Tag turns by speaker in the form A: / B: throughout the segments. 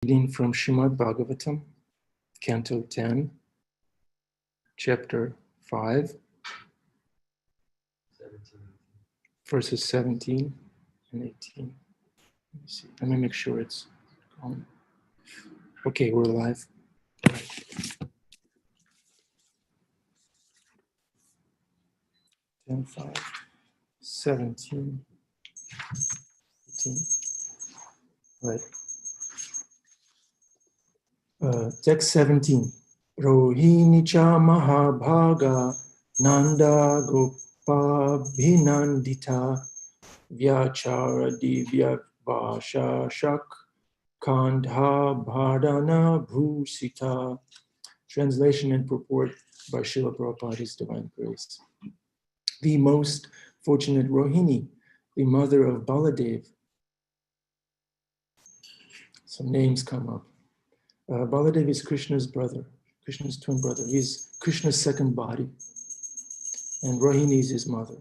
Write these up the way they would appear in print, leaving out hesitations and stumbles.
A: Reading from Srimad Bhagavatam, Canto 10, Chapter 5, 17. Verses 17 and 18. Let me see. Let me make sure it's on. Okay, we're live. 10, 5, 17, 18. Right. Text 17. Rohini cha mahabhaga nanda gopa bhinandita vyachara divya vasha shak kandha bhardana bhusita. Translation and purport by Srila Prabhupada, His Divine Grace. The most fortunate Rohini, the mother of Baladev. Some names come up. Baladev is Krishna's brother, Krishna's twin brother. He's Krishna's second body, and Rohini is his mother.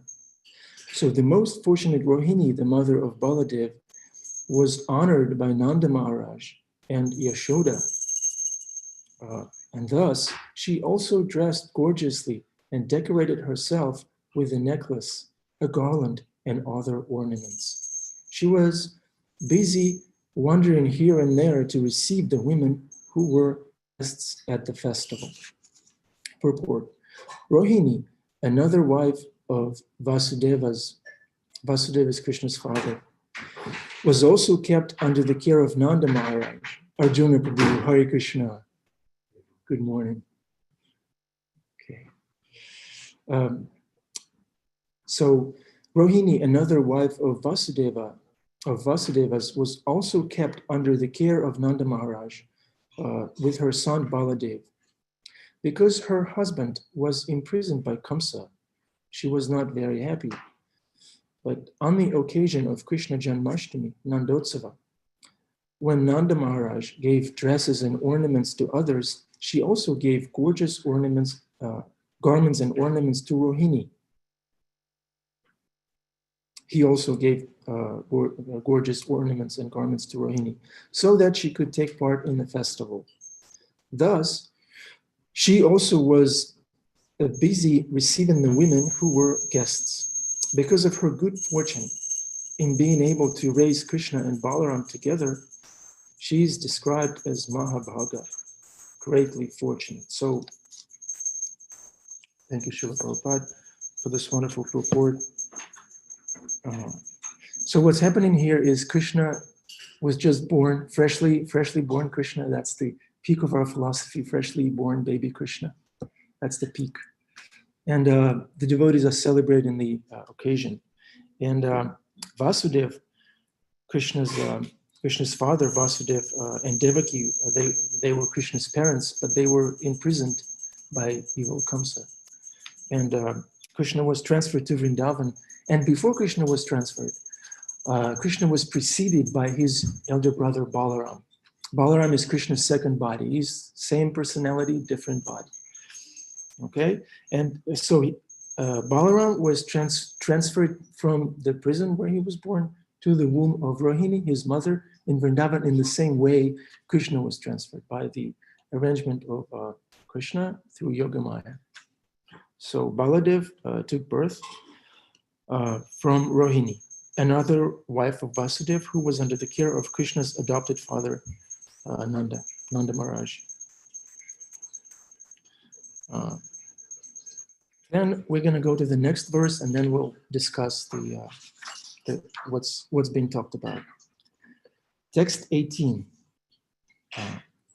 A: So the most fortunate Rohini, the mother of Baladev, was honored by Nanda Maharaj and Yashoda. And thus, she also dressed gorgeously and decorated herself with a necklace, a garland, and other ornaments. She was busy wandering here and there to receive the women who were guests at the festival. Purport. Rohini, another wife of Vasudeva is Krishna's father, was also kept under the care of Nanda Maharaj. Arjuna Prabhu, Hare Krishna. Good morning. Okay. So Rohini, another wife of Vasudeva's, was also kept under the care of Nanda Maharaj with her son Baladev. Because her husband was imprisoned by Kamsa, she was not very happy. But on the occasion of Krishna Janmashtami, Nandotsava, when Nanda Maharaj gave dresses and ornaments to others, she also gave gorgeous ornaments, garments and ornaments to Rohini. He also gave gorgeous ornaments and garments to Rohini, so that she could take part in the festival. Thus, she also was busy receiving the women who were guests. Because of her good fortune in being able to raise Krishna and Balaram together, she is described as Mahabhaga, greatly fortunate. So, thank you, Srila Prabhupada, for this wonderful purport. So what's happening here is Krishna was just born, freshly born Krishna. That's the peak of our philosophy, freshly born baby Krishna. That's the peak. And the devotees are celebrating the occasion. And Vasudev, Krishna's father, Vasudev, and Devaki, they were Krishna's parents, but they were imprisoned by evil Kamsa. And Krishna was transferred to Vrindavan. And before Krishna was transferred, Krishna was preceded by his elder brother Balaram. Balaram is Krishna's second body. He's same personality, different body. Okay? And so Balaram was transferred from the prison where he was born to the womb of Rohini, his mother, in Vrindavan, in the same way Krishna was transferred by the arrangement of Krishna through Yogamaya. So Baladev took birth from Rohini, another wife of Vasudev, who was under the care of Krishna's adopted father, Nanda Maharaj. Then we're going to go to the next verse, and then we'll discuss what's being talked about. Text 18.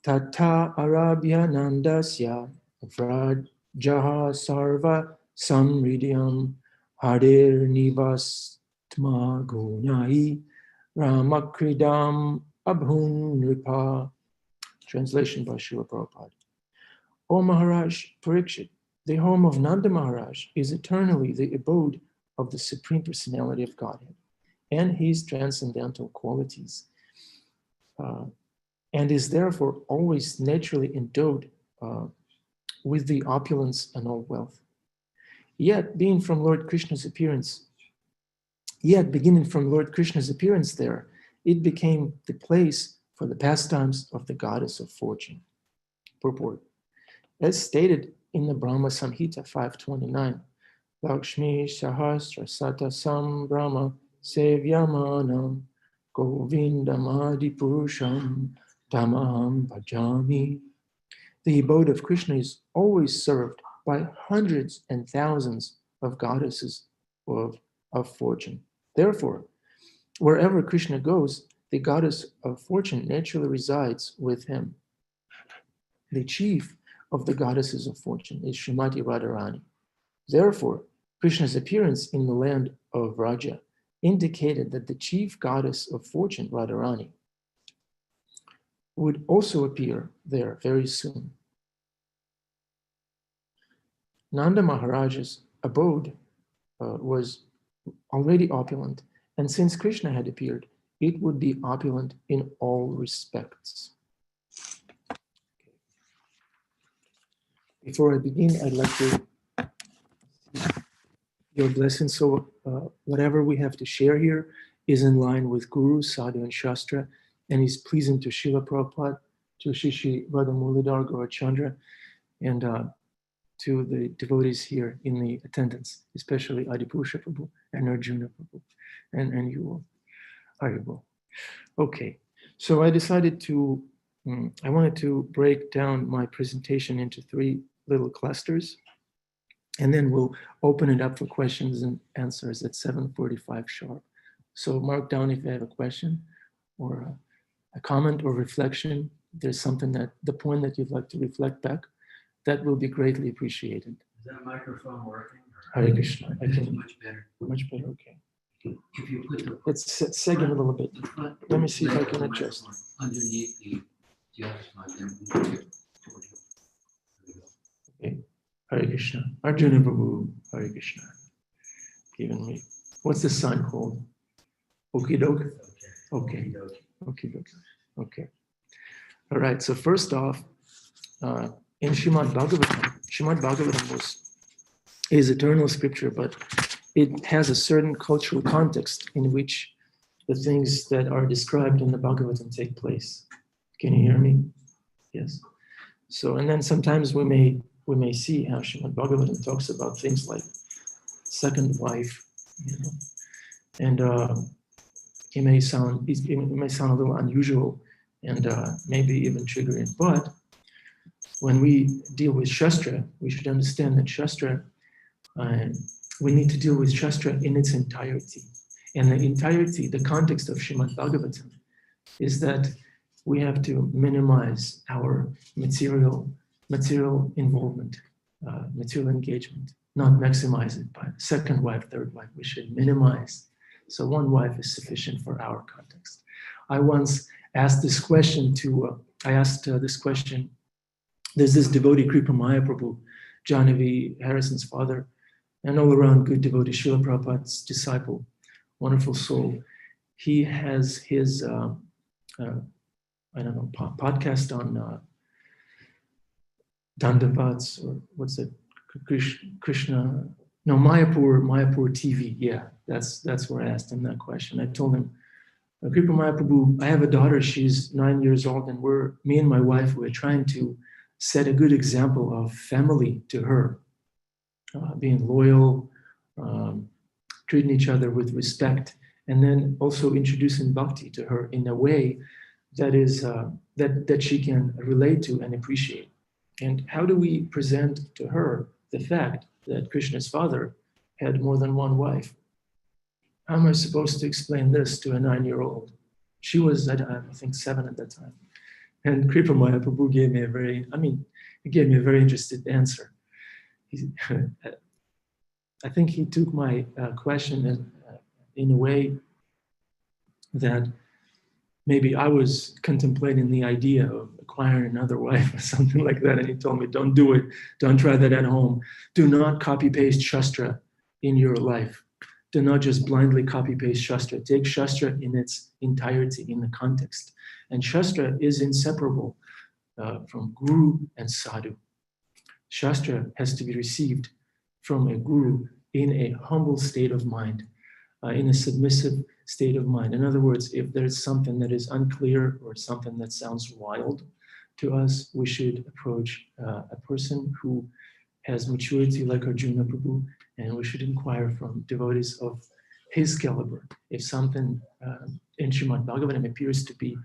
A: Tata Arabhya Nandasya Vrajaha Sarva Samridyam Harir Nivastma Gunai Ramakridam Abhun Nripa. Translation by Srila Prabhupada. O Maharaj Parikshit, the home of Nanda Maharaj is eternally the abode of the Supreme Personality of Godhead and his transcendental qualities, and is therefore always naturally endowed with the opulence and all wealth. Yet, beginning from Lord Krishna's appearance there, it became the place for the pastimes of the goddess of fortune. Purport. As stated in the Brahma Samhita 529, Lakshmi Sahasra Sata Sambrahma Sevyamanam Govindamadi Purusham Tamaham Bhajami. The abode of Krishna is always served by hundreds and thousands of goddesses of fortune. Therefore, wherever Krishna goes, the goddess of fortune naturally resides with him. The chief of the goddesses of fortune is Srimati Radharani. Therefore, Krishna's appearance in the land of Vraja indicated that the chief goddess of fortune, Radharani, would also appear there very soon. Nanda Maharaj's abode was already opulent, and since Krishna had appeared, it would be opulent in all respects. Before I begin, I'd like to your blessing. So whatever we have to share here is in line with Guru, Sadhu, and Shastra, and is pleasing to Srila Prabhupada, to Shishi Radhamulidhar Gaurachandra, and to the devotees here in the attendance, especially Adipurusha Prabhu and Arjuna Prabhu, and you all. Haribol. Okay, so I decided to, I wanted to break down my presentation into 3 little clusters, and then we'll open it up for questions and answers at 7:45 sharp. So mark down if you have a question or a comment or reflection. If there's something that, the point that you'd like to reflect back, that will be greatly appreciated.
B: Is that microphone working?
A: Hare Krishna. I
B: It's
A: can,
B: much better.
A: much better, okay.
B: If you put the
A: Let's seg it a little bit.
B: front
A: Let me see if I
B: leg
A: can
B: of the
A: adjust.
B: microphone underneath the other side, then move it toward you. There we go.
A: Okay. Hare Krishna. Arjuna Prabhu. Hare Krishna. Given me. What's the sign called? Okie doke? Okay. Okay. Okay. All right. So first off, in Srimad Bhagavatam is eternal scripture, but it has a certain cultural context in which the things that are described in the Bhagavatam take place. Can you hear me? Yes. So, and then sometimes we may see how Srimad Bhagavatam talks about things like second wife, you know, and it may sound a little unusual and maybe even triggering. But when we deal with Shastra, we should understand that Shastra, we need to deal with Shastra in its entirety. And the entirety, the context of Srimad Bhagavatam is that we have to minimize our material involvement, material engagement, not maximize it by second wife, third wife. We should minimize. So 1 wife is sufficient for our context. I once asked this question there's this devotee, Kripa Maya Prabhu, Jahnavi Harrison's father, and all around good devotee, Srila Prabhupada's disciple, wonderful soul. He has his, podcast on Dandavats, or what's it, Krishna, no, Mayapur TV. Yeah, that's where I asked him that question. I told him, Kripa Maya Prabhu, I have a daughter, she's 9 years old, and me and my wife, we're trying to set a good example of family to her, being loyal, treating each other with respect, and then also introducing bhakti to her in a way that is that she can relate to and appreciate. And how do we present to her the fact that Krishna's father had more than 1 wife? How am I supposed to explain this to a 9-year-old? She was, I think, 7 at that time. And Kripa Maya Prabhu gave me a very interested answer. I think he took my question in a way that maybe I was contemplating the idea of acquiring another wife or something like that. And he told me, don't do it. Don't try that at home. Do not copy paste Shastra in your life. Do not just blindly copy paste Shastra. Take Shastra in its entirety, in the context. And Shastra is inseparable from Guru and Sadhu. Shastra has to be received from a Guru in a humble state of mind, in a submissive state of mind. In other words, if there's something that is unclear or something that sounds wild to us, we should approach a person who has maturity like Arjuna Prabhu, and we should inquire from devotees of his caliber. If something in Srimad Bhagavatam appears to be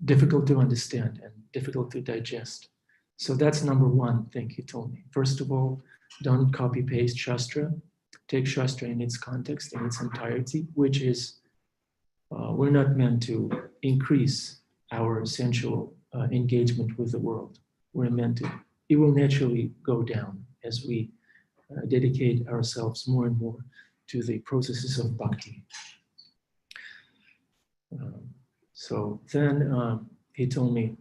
A: difficult to understand and difficult to digest. So that's number one thing he told me. First of all, don't copy paste Shastra. Take Shastra in its context, in its entirety, which is, we're not meant to increase our sensual engagement with the world. We're meant to, it will naturally go down as we dedicate ourselves more and more to the processes of bhakti. So then he told me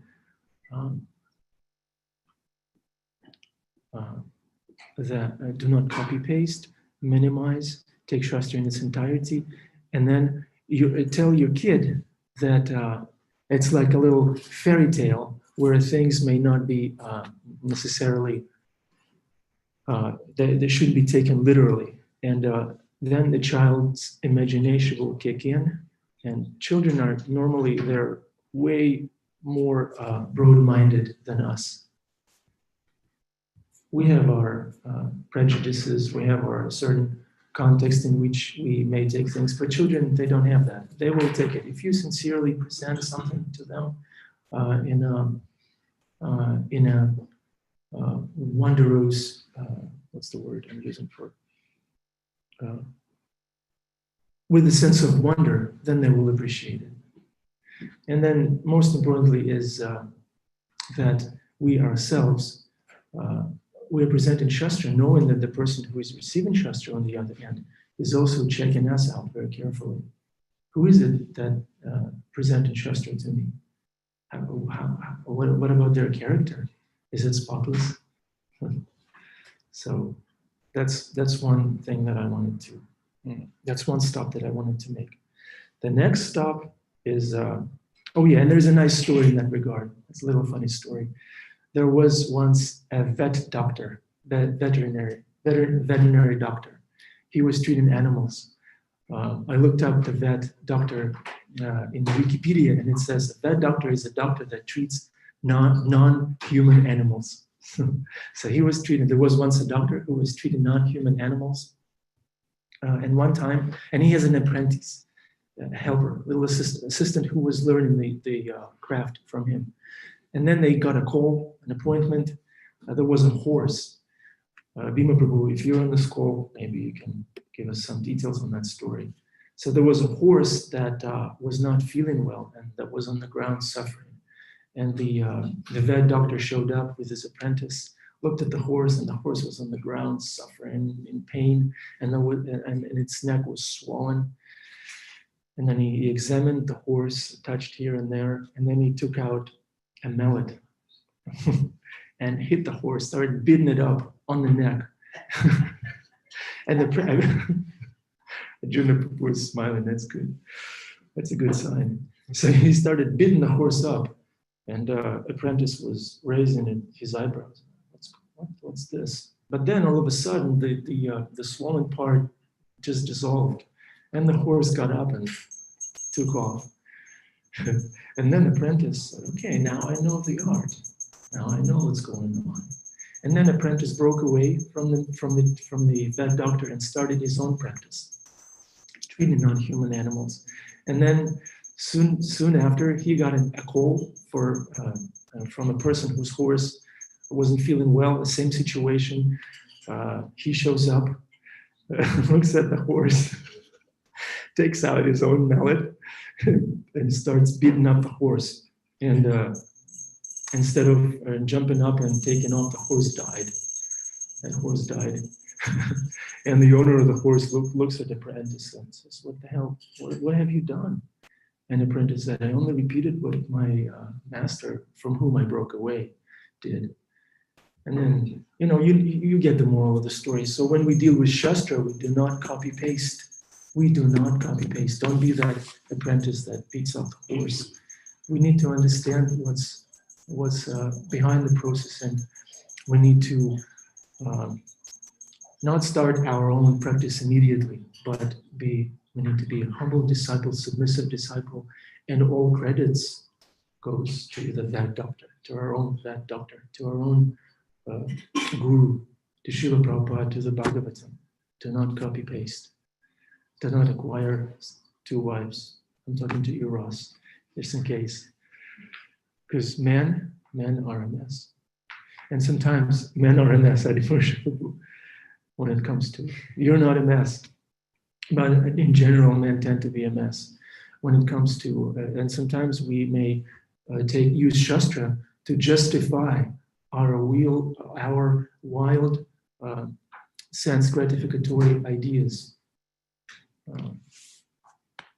A: that do not copy paste, minimize, take Shastra in its entirety, and then you tell your kid that it's like a little fairy tale where things may not be necessarily, they shouldn't be taken literally. And then the child's imagination will kick in. And children are normally, they're way more broad-minded than us. We have our prejudices, we have our certain context in which we may take things, but children, they don't have that. They will take it. If you sincerely present something to them in a wondrous, what's the word I'm using for, with a sense of wonder, then they will appreciate it. And then most importantly is that we ourselves, we are presenting Shastra knowing that the person who is receiving Shastra on the other hand is also checking us out very carefully. Who is it that presented Shastra to me? What about their character? Is it spotless? So that's one thing that I wanted to, that's one stop that I wanted to make. The next stop is, oh yeah, and there's a nice story in that regard. It's a little funny story. There was once a vet doctor, veterinary doctor. He was treating animals. I looked up the vet doctor in Wikipedia, and it says a vet doctor is a doctor that treats non-human animals. So he was treating, there was once a doctor who was treating non-human animals. And one time, and he has an apprentice, a helper, little assistant who was learning the craft from him. And then they got a call, an appointment. There was a horse. Bhima Prabhu, if you're on this call, maybe you can give us some details on that story. So there was a horse that was not feeling well and that was on the ground suffering. And the vet doctor showed up with his apprentice, looked at the horse, and the horse was on the ground suffering in pain, and its neck was swollen. And then he examined the horse, touched here and there, and then he took out a mallet and hit the horse, started beating it up on the neck. And Arjuna was smiling, that's good. That's a good sign. So he started beating the horse up, and apprentice was raising his eyebrows. What's this? But then all of a sudden, the swollen part just dissolved, and the horse got up and took off. And then apprentice said, okay, now I know the art. Now I know what's going on. And then apprentice broke away from the vet doctor and started his own practice, treating non-human animals. And then soon after, he got a call from a person whose horse wasn't feeling well, the same situation. He shows up, looks at the horse, takes out his own mallet, and starts beating up the horse. And instead of jumping up and taking off, the horse died. That horse died. And the owner of the horse looks at the apprentice and says, what the hell? What have you done? And the apprentice said, I only repeated what my master, from whom I broke away, did. And then, you get the moral of the story. So when we deal with Shastra, we do not copy-paste. We do not copy-paste. Don't be that apprentice that beats up the horse. We need to understand what's behind the process, and we need to not start our own practice immediately. but we need to be a humble disciple, submissive disciple, and all credits goes to either that doctor, to our own that doctor, to our own guru, to Srila Prabhupada, to the Bhagavatam, to not copy paste, to not acquire 2 wives. I'm talking to you, Ross, just in case. Because men are a mess. And sometimes men are a mess, when it comes to, you're not a mess. But in general, men tend to be a mess when it comes to, and sometimes we may use Shastra to justify our wild sense gratificatory ideas.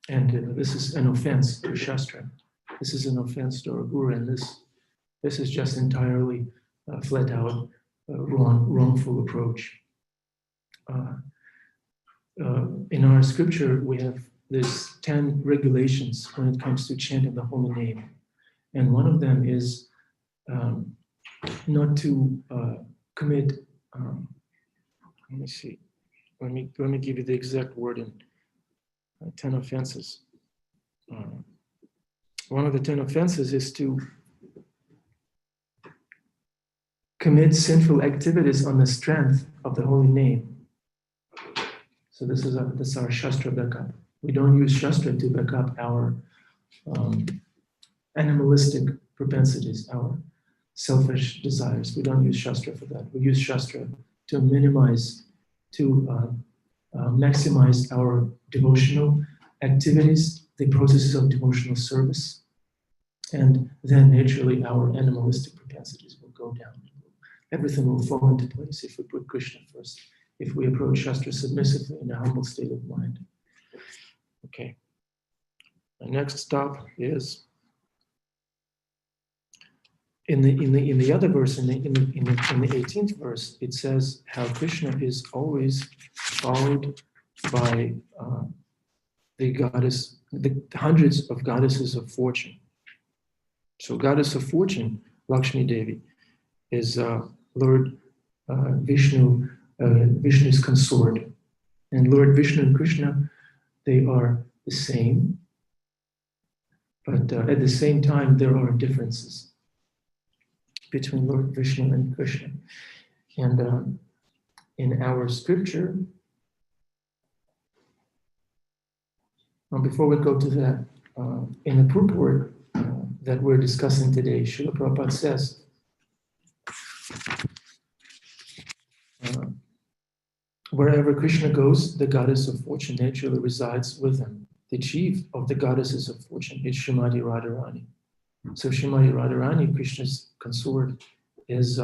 A: And this is an offense to Shastra. This is an offense to our Guru, and this is just entirely flat out wrongful approach. In our scripture, we have this 10 regulations when it comes to chanting the holy name. And one of them is not to commit, let me see, let me give you the exact wording, 10 offenses. One of the 10 offenses is to commit sinful activities on the strength of the holy name. So this is our Shastra backup. We don't use Shastra to back up our animalistic propensities, our selfish desires. We don't use Shastra for that. We use Shastra to minimize, to maximize our devotional activities, the processes of devotional service, and then naturally our animalistic propensities will go down. Everything will fall into place if we put Krishna first, if we approach Shastra submissively in a humble state of mind. Okay. My next stop is in the other verse, in the 18th verse, it says how Krishna is always followed by the goddess, the hundreds of goddesses of fortune. So goddess of fortune, Lakshmi Devi, is Lord Vishnu, Vishnu's consort. And Lord Vishnu and Krishna, they are the same, but at the same time, there are differences between Lord Vishnu and Krishna. And in our scripture, before we go to that, in the purport that we're discussing today, Srila Prabhupada says, wherever Krishna goes, the goddess of fortune naturally resides with him. The chief of the goddesses of fortune is Srimati Radharani. So Srimati Radharani, Krishna's consort, is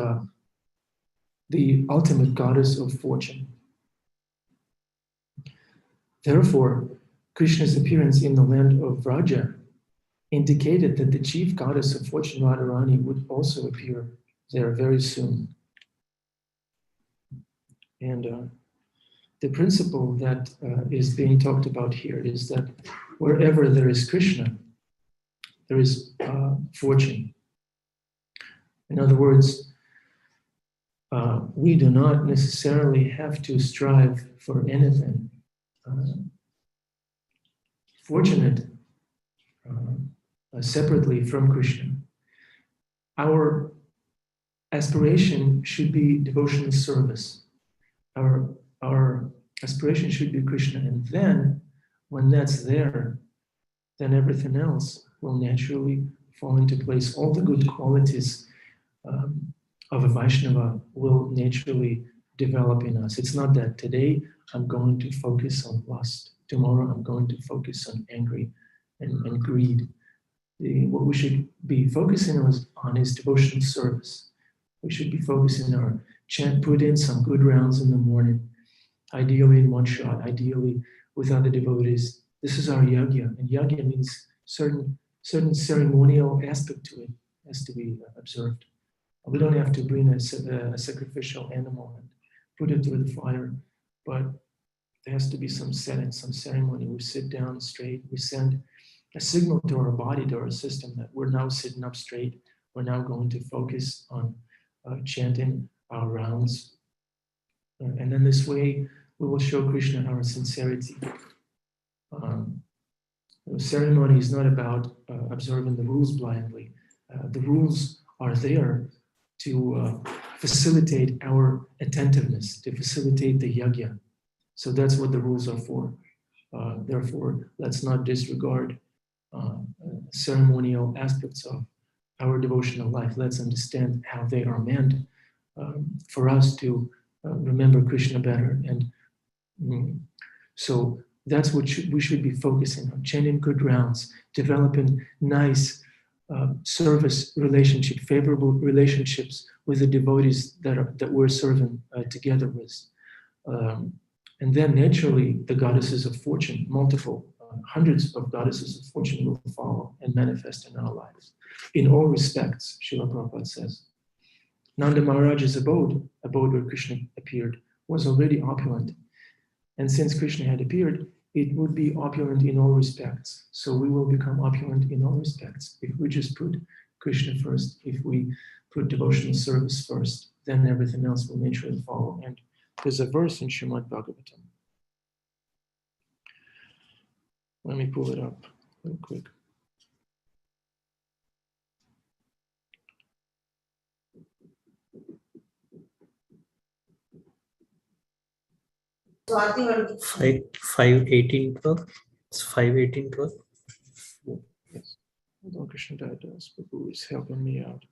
A: the ultimate goddess of fortune. Therefore, Krishna's appearance in the land of Vraja indicated that the chief goddess of fortune, Radharani, would also appear there very soon. And the principle that is being talked about here is that wherever there is Krishna, there is fortune. In other words, we do not necessarily have to strive for anything fortunate separately from Krishna. Our aspiration should be devotional service. Our aspiration should be Krishna, and then when that's there, then everything else will naturally fall into place. All the good qualities of a Vaishnava will naturally develop in us. It's not that today I'm going to focus on lust, tomorrow I'm going to focus on anger and greed. What we should be focusing on is devotional service. We should be focusing our chant, put in some good rounds in the morning, ideally in one shot, ideally with other devotees. This is our yagya, and yagya means certain ceremonial aspect to it has to be observed. We don't have to bring a sacrificial animal and put it through the fire, but there has to be some setting, some ceremony. We sit down straight. We send a signal to our body, to our system, that we're now sitting up straight. We're now going to focus on chanting our rounds. And then this way, we will show Krishna our sincerity. Ceremony is not about observing the rules blindly. The rules are there to facilitate our attentiveness, to facilitate the yajna. So that's what the rules are for. Therefore, let's not disregard ceremonial aspects of our devotional life. Let's understand how they are meant for us to remember Krishna better. And so that's what we should be focusing on, chanting good rounds, developing nice service relationship, favorable relationships with the devotees that we're serving together with. And then naturally, the goddesses of fortune, multiple, hundreds of goddesses of fortune will follow and manifest in our lives. In all respects, Srila Prabhupada says. Nanda Maharaj's abode where Krishna appeared, was already opulent. And since Krishna had appeared, it would be opulent in all respects. So we will become opulent in all respects. If we just put Krishna first, if we put devotional service first, then everything else will naturally follow. And there's a verse in Srimad Bhagavatam. Let me pull it up real quick.
C: So I think
D: 5:18:12. It's 5:18:12.
A: Yes. Hold on, Krishna Das, Prabhu is helping me out.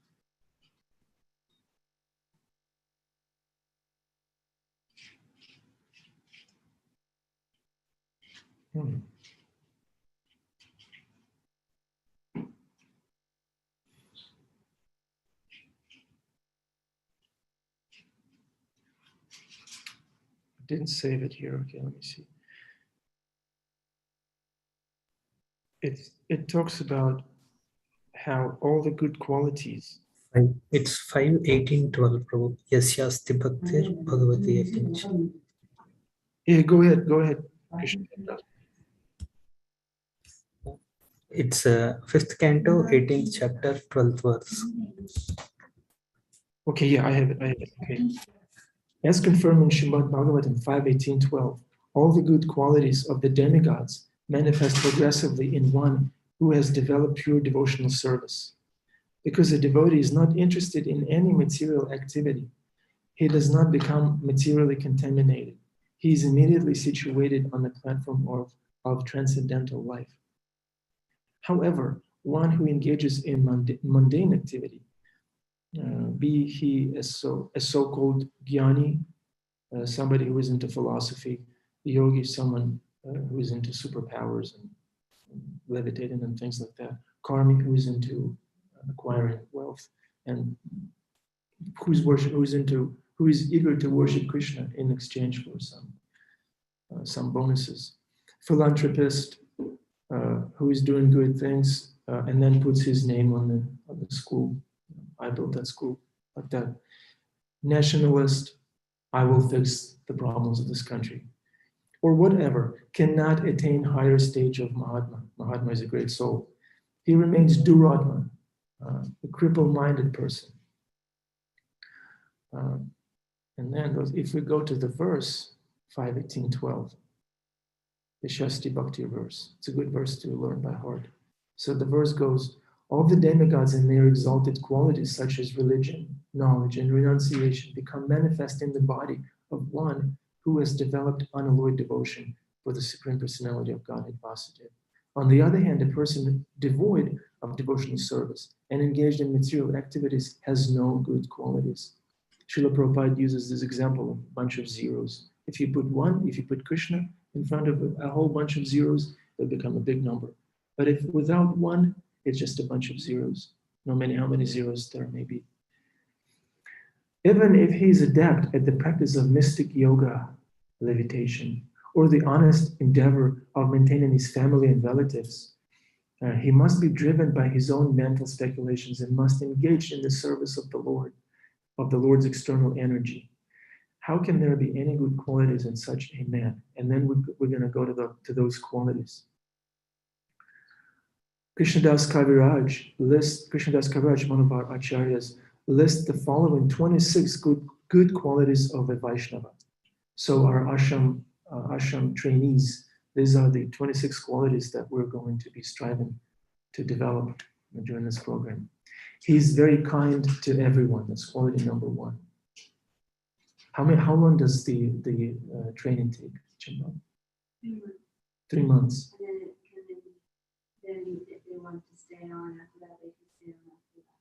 A: Didn't save it here. Okay, let me see. It talks about how all the good qualities.
D: It's 5:18:12. Prabhu. Yasyasti bhaktir bhagavati yakincha.
A: Yeah, go ahead, Krishna.
D: It's 5th canto, 18th chapter, 12th verse.
A: Okay, yeah, I have it. Okay. As confirmed in Srimad Bhagavatam 5:18:12, all the good qualities of the demigods manifest progressively in one who has developed pure devotional service. Because a devotee is not interested in any material activity, he does not become materially contaminated. He is immediately situated on the platform of transcendental life. However, one who engages in mundane activity, be he a so-called jnani, somebody who is into philosophy, the yogi, someone who is into superpowers and levitating and things like that, karmi, who is into acquiring wealth, and who is eager to worship Krishna in exchange for some bonuses, philanthropist, who is doing good things and then puts his name on the school. I built that school, like that. Nationalist, I will fix the problems of this country. Or whatever, cannot attain higher stage of Mahatma. Mahatma is a great soul. He remains Duratma, a cripple-minded person. And then if we go to the verse, 5:18:12, the Shasti Bhakti verse. It's a good verse to learn by heart. So the verse goes, all the demigods and their exalted qualities such as religion, knowledge, and renunciation become manifest in the body of one who has developed unalloyed devotion for the Supreme Personality of Godhead Vasudeva. On the other hand, a person devoid of devotional service and engaged in material activities has no good qualities. Srila Prabhupada uses this example of a bunch of zeros. If you put Krishna in front of a whole bunch of zeros, it'll become a big number. But if without one, it's just a bunch of zeros. No matter how many zeros there may be. Even if he is adept at the practice of mystic yoga, levitation, or the honest endeavor of maintaining his family and relatives, he must be driven by his own mental speculations and must engage in the service of the Lord, of the Lord's external energy. How can there be any good qualities in such a man? And then we're going to go to those qualities. Krishnadas Kaviraj, one of our acharyas, lists the following 26 good qualities of a Vaishnava. So our ashram trainees, these are the 26 qualities that we're going to be striving to develop during this program. He's very kind to everyone. That's quality number one. How long does the training take, Chimba? 3 months.
C: And then if they want to stay on after that, they can stay on after that.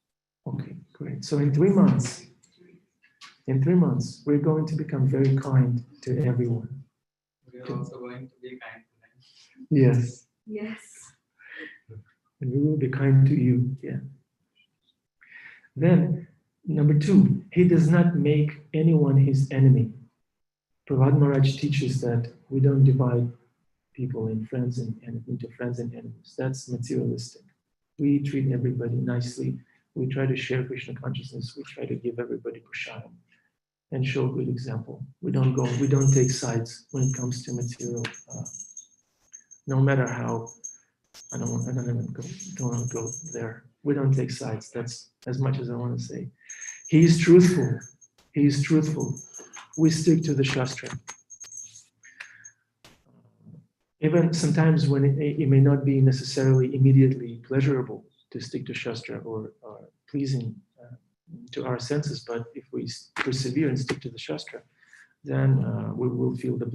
A: Okay, great. So in 3 months, we're going to become very kind to everyone.
E: We are also going to be kind to them.
A: Yes,
C: Yes.
A: and we will be kind to you. Yeah. Then, number 2, he does not make anyone his enemy. Prahlad Maharaj teaches that we don't divide people in friends and into friends and enemies. That's materialistic. We treat everybody nicely. We try to share Krishna consciousness. We try to give everybody prasadam and show a good example. We don't take sides when it comes to material. No matter how, I don't want to go there. We don't take sides. That's as much as I want to say. He is truthful. He is truthful. We stick to the Shastra. Even sometimes when it may not be necessarily immediately pleasurable to stick to Shastra or pleasing to our senses, but if we persevere and stick to the Shastra, then we will feel the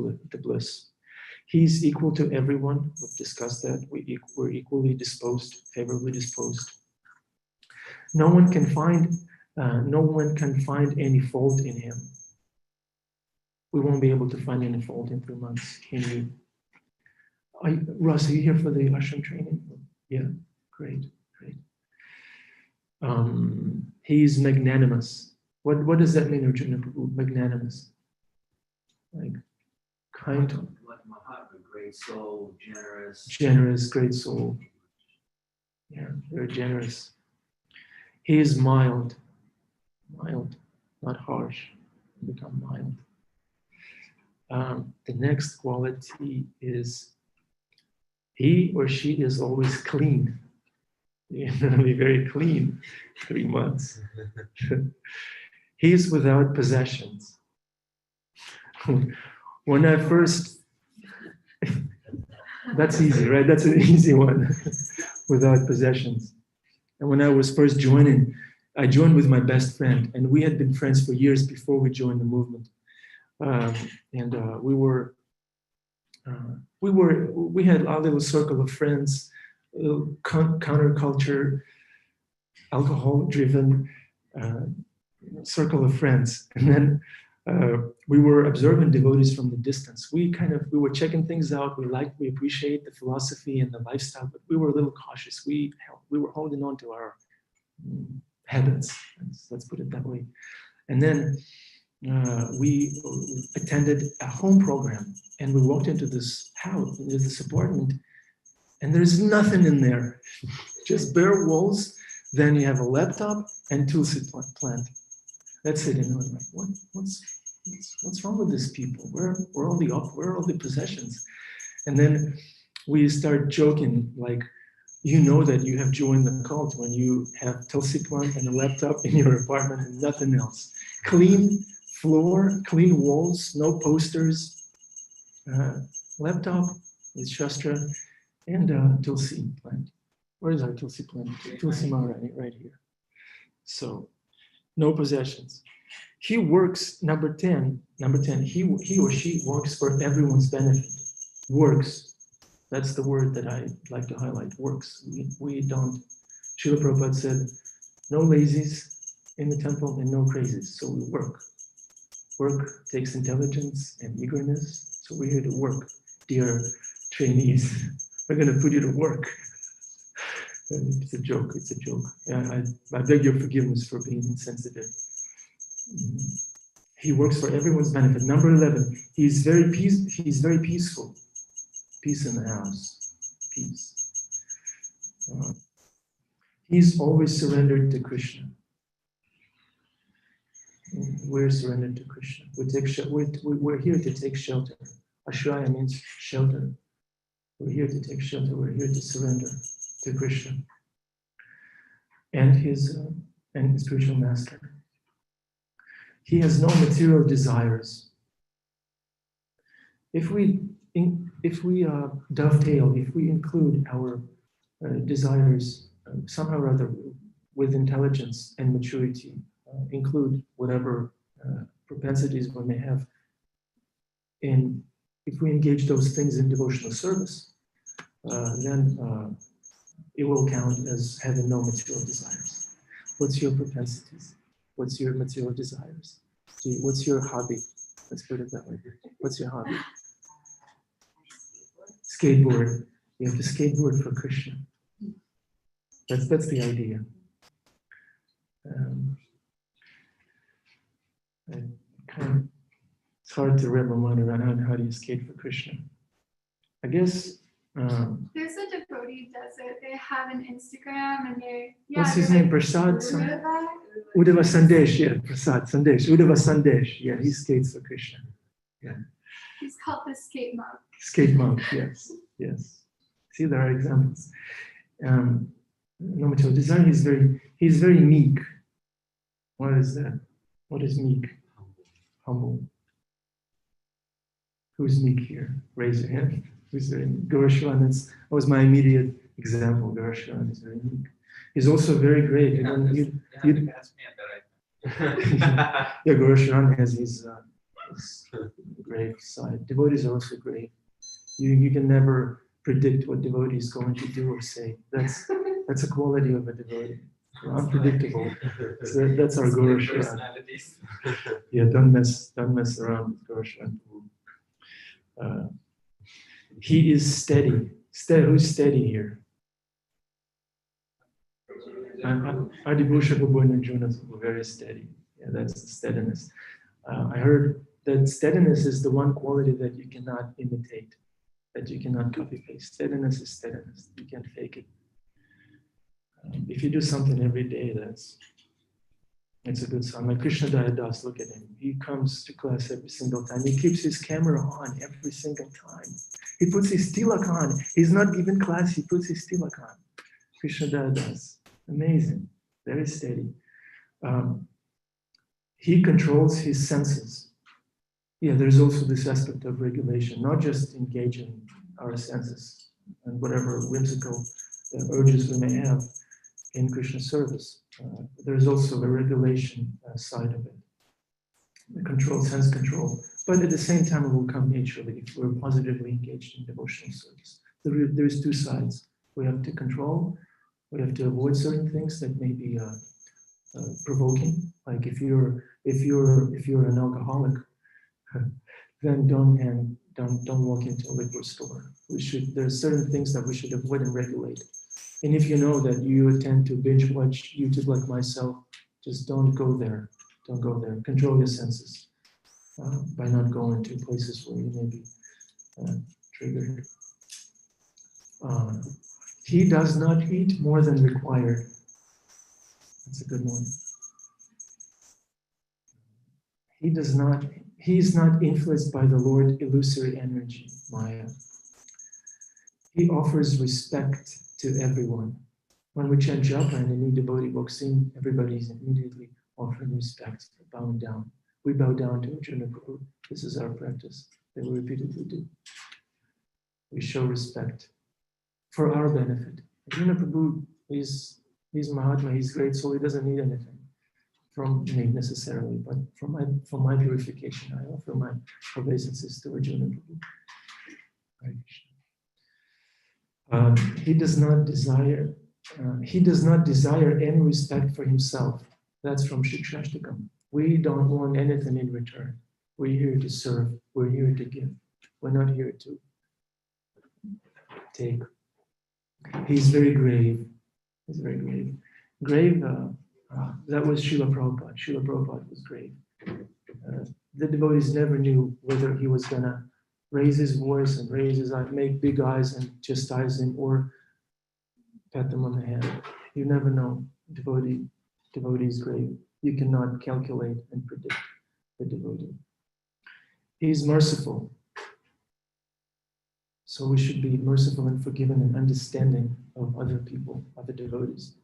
A: bliss. He's equal to everyone. We've discussed that. We're equally disposed, favorably disposed. No one can find any fault in him. We won't be able to find any fault in 3 months in you. Russ, are you here for the ashram training? Yeah, great. He's magnanimous. What does that mean, Arjuna Prabhu? Magnanimous, like kind.
B: Like Mahatma, great soul, generous.
A: Generous, great soul. Yeah, very generous. He is mild, not harsh. Become mild. The next quality is he or she is always clean. You're going to be very clean 3 months. He is without possessions. When I first, that's easy, right? That's an easy one, without possessions. And when I was first joining, I joined with my best friend, and we had been friends for years before we joined the movement. We had our little circle of friends, a little counterculture, alcohol-driven circle of friends, and then we were observant devotees from the distance. We were checking things out. We appreciate the philosophy and the lifestyle, but we were a little cautious. We were holding on to our habits. Let's put it that way. And then we attended a home program, and we walked into this house, into this apartment, and there's nothing in there, just bare walls. Then you have a laptop and tulsi plant. That's it. And I was like, what's wrong with these people? Where are all the possessions? And then we start joking, like, you know that you have joined the cult when you have tulsi plant and a laptop in your apartment and nothing else. Clean floor, clean walls, no posters, laptop with Shastra and tulsi plant. Where is our tulsi plant? Tulsi Mara right here. So, no possessions. He works, number 10, he or she works for everyone's benefit. Works. That's the word that I like to highlight, works. We don't, Srila Prabhupada said, no lazies in the temple and no crazies, so we work. Work takes intelligence and eagerness, so we're here to work, dear trainees. We're going to put you to work. It's a joke. Yeah, I beg your forgiveness for being insensitive. He works for everyone's benefit. Number 11, he's very peaceful. Peace in the house. Peace. He's always surrendered to Krishna. We're surrendered to Krishna. We're here to take shelter. Ashraya means shelter. We're here to take shelter. We're here to surrender to Krishna and his spiritual master. He has no material desires. if we dovetail, if we include our desires somehow or other with intelligence and maturity, include whatever propensities we may have, and if we engage those things in devotional service, then it will count as having no material desires. What's your propensities? What's your material desires? What's your hobby? Let's put it that way. What's your hobby? Skateboard. You have to skateboard for Krishna. That's the idea. It's hard to wrap my mind around how do you skate for Krishna. I guess.
F: There's a devotee does it. They have an Instagram and
A: What's his name? Prasad? Uddhava Sandesh. Yeah, Prasad Sandesh. Uddhava Sandesh. Yeah, he skates for Krishna. Yeah.
F: He's called the skate monk.
A: Skate monk. Yes. Yes. See, there are examples. No material desire. He's very meek. What is that? What is meek? Humble. Who's meek here? Raise your hand. Who's very meek? Gaurasharan, that was my immediate example. Gaurasharan is very meek. He's also very great.
E: You have to catch me at the right time.
A: Yeah, Gaurasharan has his grave side. Devotees are also great. You can never predict what devotee is going to do or say. That's a quality of a devotee. They're unpredictable. So that's our Gaurasharan.
E: Personalities.
A: Yeah, don't mess around with Gaurasharan. He is steady. Who's steady here? Adibhusha Babu and Jonas were very steady. Yeah, that's the steadiness. I heard that steadiness is the one quality that you cannot imitate, that you cannot copy paste. Steadiness is steadiness. You can't fake it. If you do something every day, that's a good sign. Like Krishna Das, look at him. He comes to class every single time. He keeps his camera on every single time. He puts his tilak on. He's not giving class, he puts his tilak on. Krishna Das. Amazing. Very steady. He controls his senses. Yeah, there's also this aspect of regulation, not just engaging our senses and whatever whimsical urges we may have in Krishna service. There's also the regulation side of it, the control, sense control. But at the same time, it will come naturally if we're positively engaged in devotional service. There's two sides. We have to control. We have to avoid certain things that may be provoking. Like if you're an alcoholic, then don't walk into a liquor store. There's certain things that we should avoid and regulate. And if you know that you tend to binge watch YouTube like myself, just don't go there. Don't go there. Control your senses by not going to places where you may be triggered. He does not eat more than required. That's a good one. He is not influenced by the Lord illusory energy, Maya. He offers respect to everyone. When we chant japa and a new devotee walks in, everybody is immediately offering respect, bowing down. We bow down to Arjuna Prabhu. This is our practice that we repeatedly do. We show respect for our benefit. Arjuna Prabhu is Mahatma, he's great soul, he doesn't need anything from me necessarily, but for my purification, I offer my obeisances to Arjuna Prabhu. Hare Krishna. He does not desire any respect for himself. That's from Shikshashtakam. We don't want anything in return. We're here to serve. We're here to give. We're not here to take. He's very grave. He's very grave. Grave, that was Srila Prabhupada. Srila Prabhupada was grave. The devotees never knew whether he was going to raise his voice and raise his eyes, make big eyes and chastise him, or pat them on the head. You never know. Devotee is grave. You cannot calculate and predict the devotee. He's merciful. So we should be merciful and forgiving and understanding of other people, other devotees.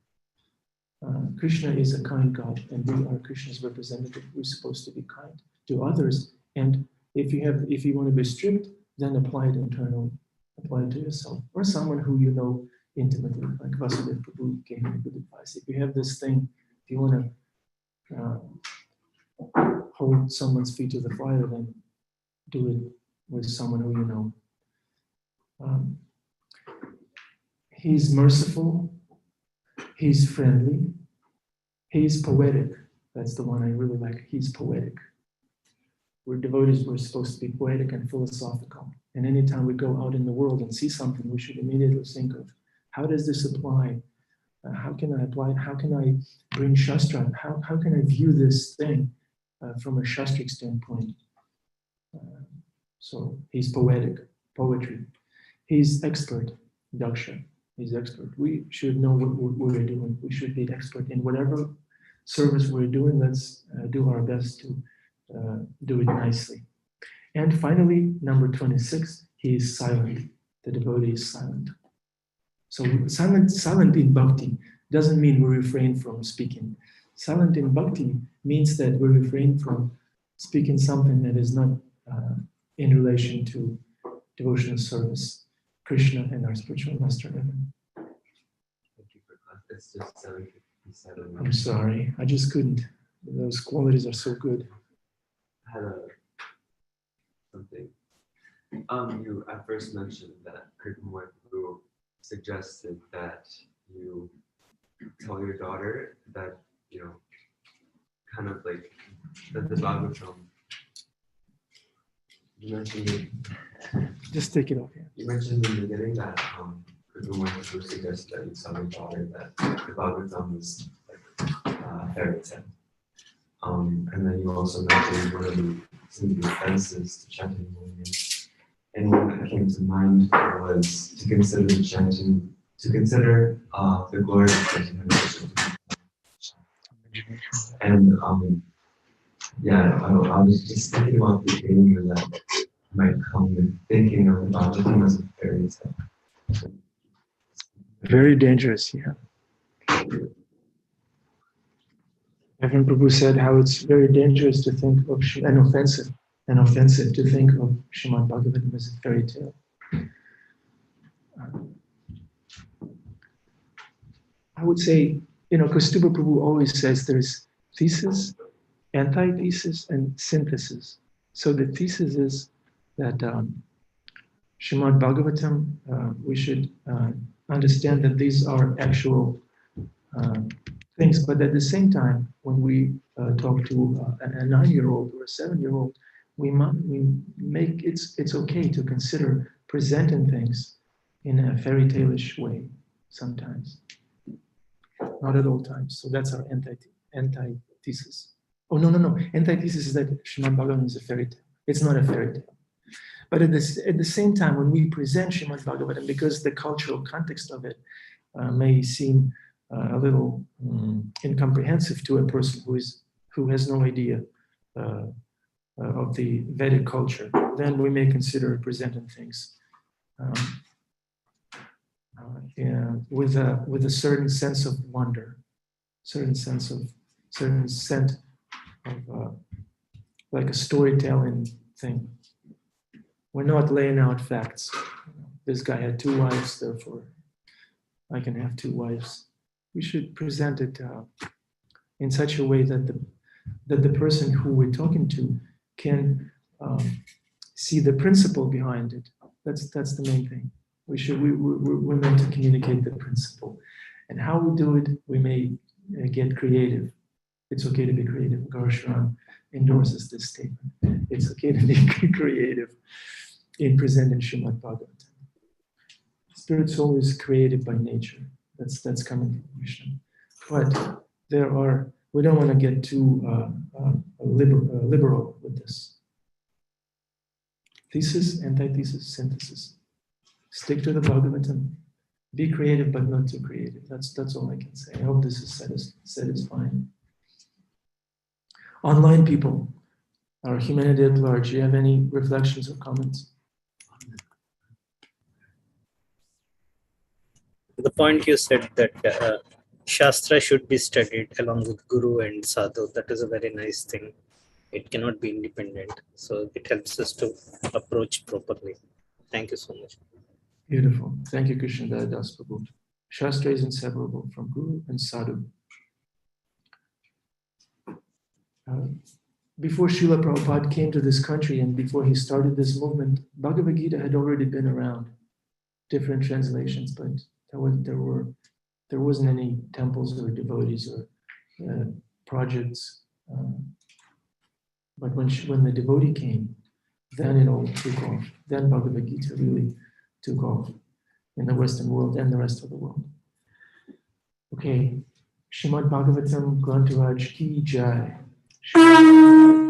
A: Krishna is a kind God, and we are Krishna's representative. We're supposed to be kind to others. And if you want to be strict, then apply it internally, apply it to yourself, or someone who you know intimately, like Vasudeva Prabhu gave me good advice. If you have this thing, if you want to hold someone's feet to the fire, then do it with someone who you know. He's merciful, he's friendly, he's poetic. That's the one I really like. He's poetic. We're devotees, we're supposed to be poetic and philosophical. And anytime we go out in the world and see something, we should immediately think of, how does this apply? How can I apply it? How can I bring Shastra? How can I view this thing from a Shastric standpoint? So he's poetic, poetry. He's expert, Daksha. He's expert. We should know what we're doing. We should be expert in whatever service we're doing. Let's do our best to do it nicely. And finally, number 26, he is silent. The devotee is silent. So silent in bhakti doesn't mean we refrain from speaking. Silent in bhakti means that we refrain from speaking something that is not in relation to devotional service, Krishna and our spiritual master.
G: Thank you for class. It's just 7:57.
A: I'm sorry, I just couldn't. Those qualities are so good.
G: I had something. You at first mentioned that Krishnamurti Guru suggested that you tell your daughter that, kind of like that the Bhagavatam. You mentioned it.
A: Just take it off here.
G: You mentioned in the beginning that Krishnamurti Guru suggested that you tell your daughter that the Bhagavatam is like a fairy tale. And then you also mentioned one of some of the offenses to chanting movements. And one that came to mind was to consider the chanting, to consider the glory of chanting. And I was just thinking about the danger that might come with thinking of the Bhagavatam as a fairy tale.
A: Very dangerous, yeah. Evan Prabhu said how it's very dangerous to think of and offensive to think of Srimad Bhagavatam as a fairy tale. I would say, Kaustubha Prabhu always says there's thesis, antithesis, and synthesis. So the thesis is that Srimad Bhagavatam, we should understand that these are actual things, but at the same time, when we talk to a 9-year-old or a 7-year-old, we make it's okay to consider presenting things in a fairy tale-ish way sometimes, not at all times. So that's our antithesis. Oh no! Antithesis is that Srimad Bhagavatam is a fairy tale. It's not a fairy tale. But at the same time, when we present Srimad Bhagavatam, because the cultural context of it may seem a little incomprehensive to a person who has no idea of the Vedic culture, then we may consider presenting things with a certain sense of wonder, certain scent of like a storytelling thing. We're not laying out facts. This guy had 2 wives, therefore I can have 2 wives. We should present it in such a way that the person who we're talking to can see the principle behind it. That's the main thing. We're meant to communicate the principle, and how we do it, we may get creative. It's okay to be creative. Garsharan endorses this statement. It's okay to be creative in presenting Srimad Bhagavatam. Spirit soul is creative by nature. That's coming from Krishna. But we don't want to get too liberal with this. Thesis, antithesis, synthesis. Stick to the Bhagavatam. Be creative, but not too creative. That's all I can say. I hope this is satisfying. Online people, our humanity at large, do you have any reflections or comments?
D: The point you said that Shastra should be studied along with Guru and Sadhu, that is a very nice thing. It cannot be independent, so it helps us to approach properly. Thank you so much.
A: Beautiful. Thank you, Krishna Das Prabhu. Shastra is inseparable from Guru and Sadhu. Before Srila Prabhupada came to this country and before he started this movement, Bhagavad Gita had already been around, different translations, but there wasn't any temples or devotees or projects. But when the devotee came, then it all took off. Then Bhagavad Gita really took off in the Western world and the rest of the world. Okay, Srimad Bhagavatam Grantaraj Ki Jai. Srimad